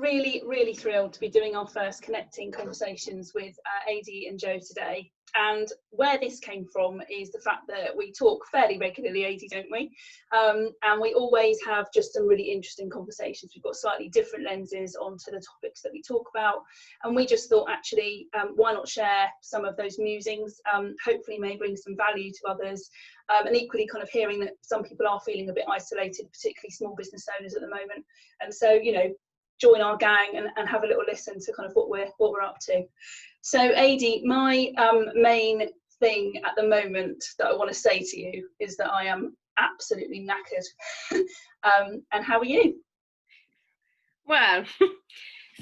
really, really thrilled to be doing our first connecting conversations with Adie and Jo today. And where this came from is the fact that we talk fairly regularly, Adie, don't we? And we always have just some really interesting conversations. We've got slightly different lenses onto the topics that we talk about. And we just thought, actually, why not share some of those musings? Hopefully may bring some value to others. And equally kind of hearing that some people are feeling a bit isolated, particularly small business owners at the moment. And so, you know, join our gang and have a little listen to kind of what we're up to. So Adie, my main thing at the moment that I want to say to you is that I am absolutely knackered. And how are you? Well,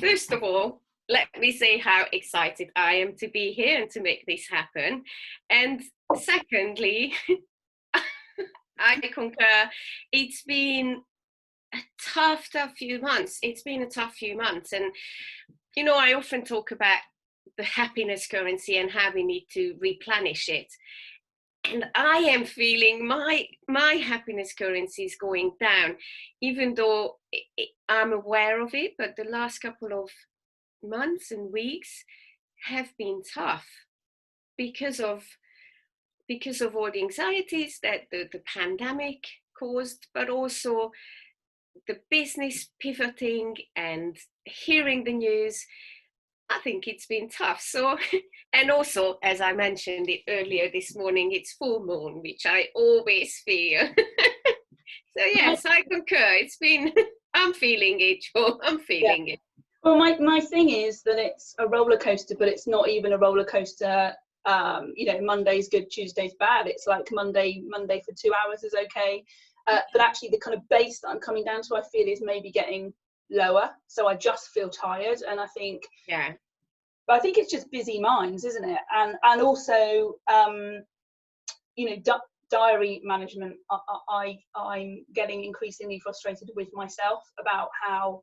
first of all, let me say how excited I am to be here and to make this happen. And secondly, I concur, it's been a tough few months. It's been a tough few months. And, you know, I often talk about the happiness currency and how we need to replenish it. And I am feeling my happiness currency is going down, even though I'm aware of it. But the last couple of months and weeks have been tough because of all the anxieties that the pandemic caused, but also the business pivoting and hearing the news. I think it's been tough. So, and also, as I mentioned it earlier this morning, it's full moon, which I always feel. So yes, I concur. It's been, I'm feeling it, Jo. I'm feeling it. Well, my thing is that it's a roller coaster, but it's not even a roller coaster. You know, Monday's good, Tuesday's bad. It's like Monday for 2 hours is okay. But actually the kind of base that I'm coming down to, I feel, is maybe getting lower. So I just feel tired. And I think, but I think it's just busy minds, isn't it? And also, you know, diary management, I'm getting increasingly frustrated with myself about how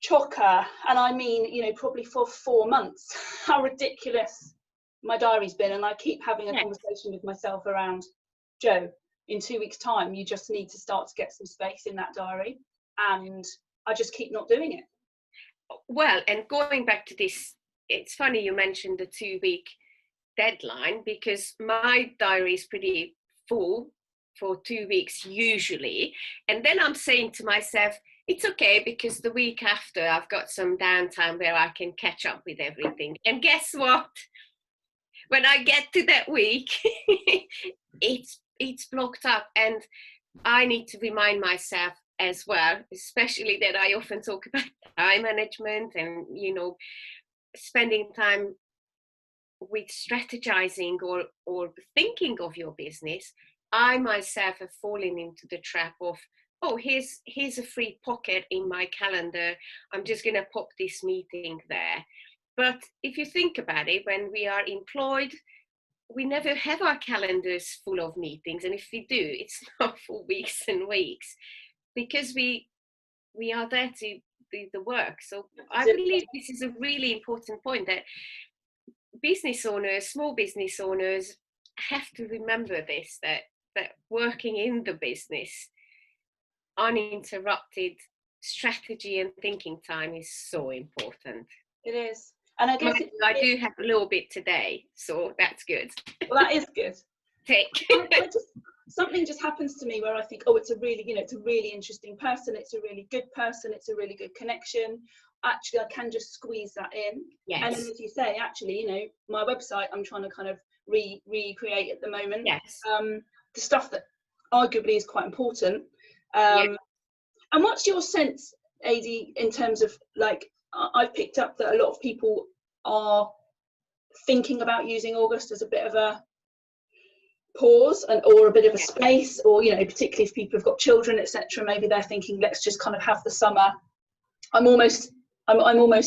chocker, and I mean, you know, probably for 4 months, how ridiculous my diary's been. And I keep having a conversation with myself around, Jo, in 2 weeks' time, you just need to start to get some space in that diary. And I just keep not doing it. Well, and going back to this, it's funny you mentioned the 2-week deadline, because my diary is pretty full for 2 weeks usually. And then I'm saying to myself, it's okay, because the week after I've got some downtime where I can catch up with everything. And guess what? When I get to that week, it's blocked up, and I need to remind myself as well, especially that I often talk about time management and, you know, spending time with strategizing or thinking of your business. I myself have fallen into the trap of, oh, here's a free pocket in my calendar. I'm just going to pop this meeting there. But if you think about it, when we are employed, we never have our calendars full of meetings. And if we do, it's not for weeks and weeks, because we are there to do the work. So I believe this is a really important point, that business owners, small business owners, have to remember this, that working in the business, uninterrupted strategy and thinking time is so important. It is. And I guess I do have a little bit today, so that's good. Well, that is good. Something just happens to me where I think, oh, it's a really, you know, it's a really interesting person. It's a really good person. It's a really good connection. Actually, I can just squeeze that in. Yes. And then, as you say, actually, you know, my website, I'm trying to kind of recreate at the moment. Yes. The stuff that arguably is quite important. And what's your sense, Adie, in terms of, like, I've picked up that a lot of people are thinking about using August as a bit of a pause or a bit of a space, or, you know, particularly if people have got children, etc. Maybe they're thinking, let's just kind of have the summer. I'm almost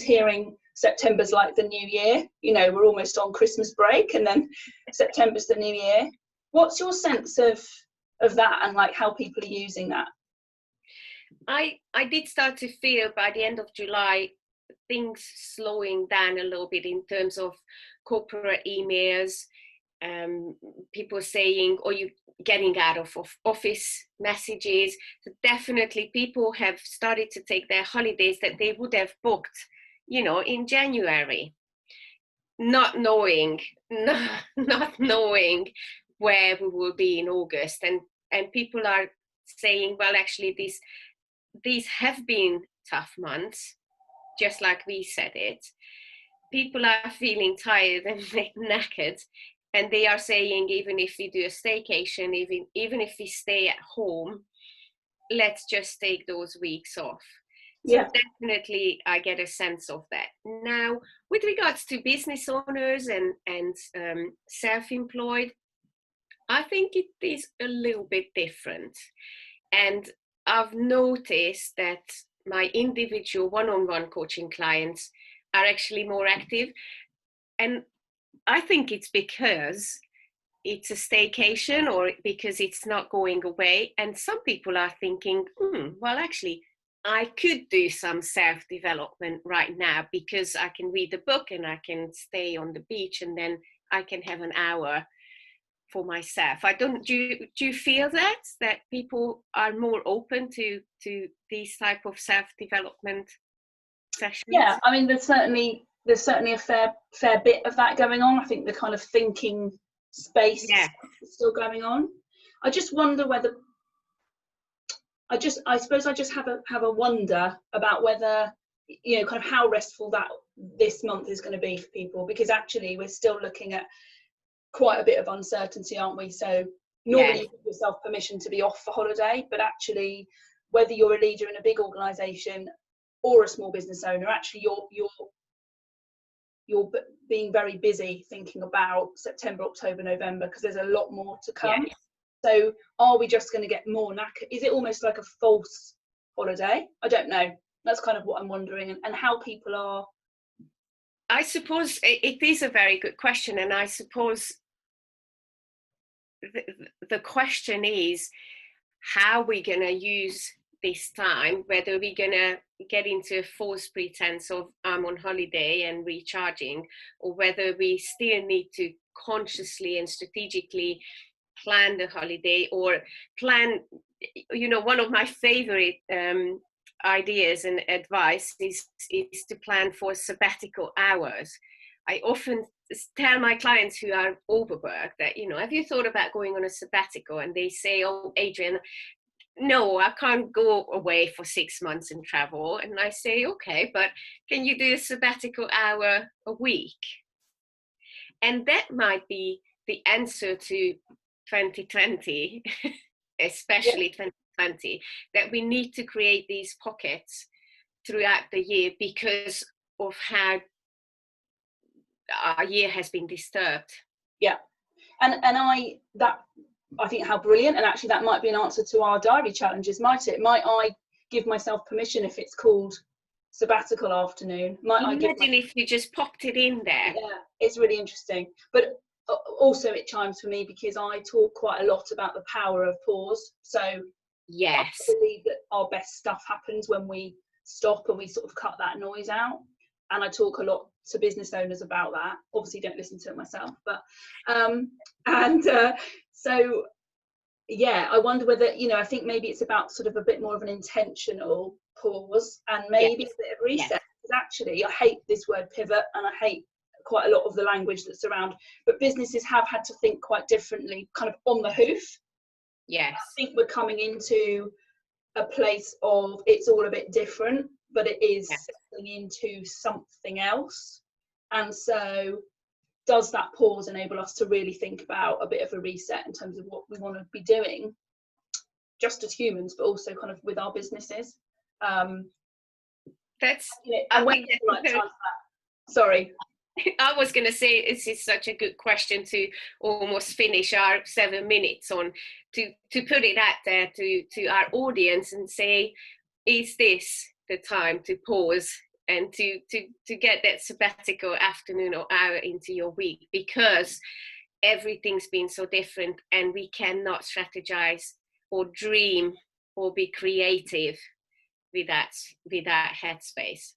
hearing September's like the new year. You know, we're almost on Christmas break, and then September's the new year. What's your sense of that, and like how people are using that? I did start to feel by the end of July things slowing down a little bit in terms of corporate emails, people saying, or getting out of office messages. So definitely people have started to take their holidays that they would have booked, in January, not knowing not knowing where we will be in August. And people are saying, well, actually these have been tough months, just like we said it. People are feeling tired and knackered, and they are saying, even if we do a staycation, even if we stay at home, let's just take those weeks off. So definitely I get a sense of that. Now, with regards to business owners and self-employed, I think it is a little bit different. And I've noticed that my individual one-on-one coaching clients are actually more active. And I think it's because it's a staycation or because it's not going away. And some people are thinking, well, actually, I could do some self-development right now because I can read a book and I can stay on the beach and then I can have an hour for myself. Do you feel that people are more open to these type of self-development sessions? Yeah, I mean, there's certainly a fair bit of that going on. I think the kind of thinking space is still going on. I just wonder whether I suppose I just have a wonder about whether, kind of how restful that this month is going to be for people, because actually we're still looking at quite a bit of uncertainty, aren't we? So normally you give yourself permission to be off for holiday, but actually whether you're a leader in a big organisation or a small business owner, actually you're being very busy thinking about September, October, November, because there's a lot more to come. So are we just going to get more knackered? Is it almost like a false holiday? I don't know. That's kind of what I'm wondering, and how people are. I suppose it is a very good question, and I suppose the question is how we're going to use this time, whether we're going to get into a false pretense of I'm on holiday and recharging, or whether we still need to consciously and strategically plan the holiday, or plan, one of my favorite ideas and advice is to plan for sabbatical hours. I often tell my clients who are overworked that, have you thought about going on a sabbatical? And they say, oh, Adrian, no, I can't go away for 6 months and travel. And I say, okay, but can you do a sabbatical hour a week? And that might be the answer to 2020, especially 2020, that we need to create these pockets throughout the year because of how our year has been disturbed. Yeah, and I think how brilliant, and actually that might be an answer to our diary challenges, might it? Might I give myself permission if it's called sabbatical afternoon? Imagine if you just popped it in there. Yeah, it's really interesting. But also it chimes for me because I talk quite a lot about the power of pause. So yes, I believe that our best stuff happens when we stop and we sort of cut that noise out. And I talk a lot to business owners about that. Obviously don't listen to it myself, but so yeah, I wonder whether, I think maybe it's about sort of a bit more of an intentional pause and maybe a bit of reset. Because actually I hate this word pivot, and I hate quite a lot of the language that's around, but businesses have had to think quite differently, kind of on the hoof. Yes, I think we're coming into a place of it's all a bit different, but it is settling into something else. And so does that pause enable us to really think about a bit of a reset in terms of what we want to be doing just as humans, but also kind of with our businesses? That's sorry. I was going to say this is such a good question to almost finish our 7 minutes on, to put it out there to our audience and say, is this the time to pause and to get that sabbatical afternoon or hour into your week? Because everything's been so different and we cannot strategize or dream or be creative with that headspace.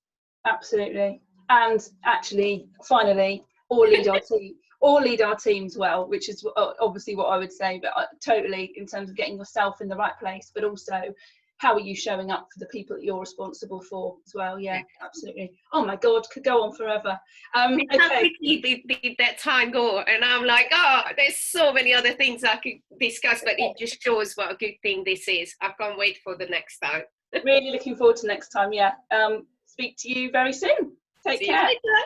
Absolutely. And actually, finally, or lead our team or lead our teams well, which is obviously what I would say, but totally in terms of getting yourself in the right place, but also how are you showing up for the people that you're responsible for as well. Yeah, absolutely. Oh my God, could go on forever. Okay. How quickly did that time go? And I'm like, oh, there's so many other things I could discuss, but it just shows what a good thing this is. I can't wait for the next time. Really looking forward to next time. Yeah. Speak to you very soon. Take care. See you later.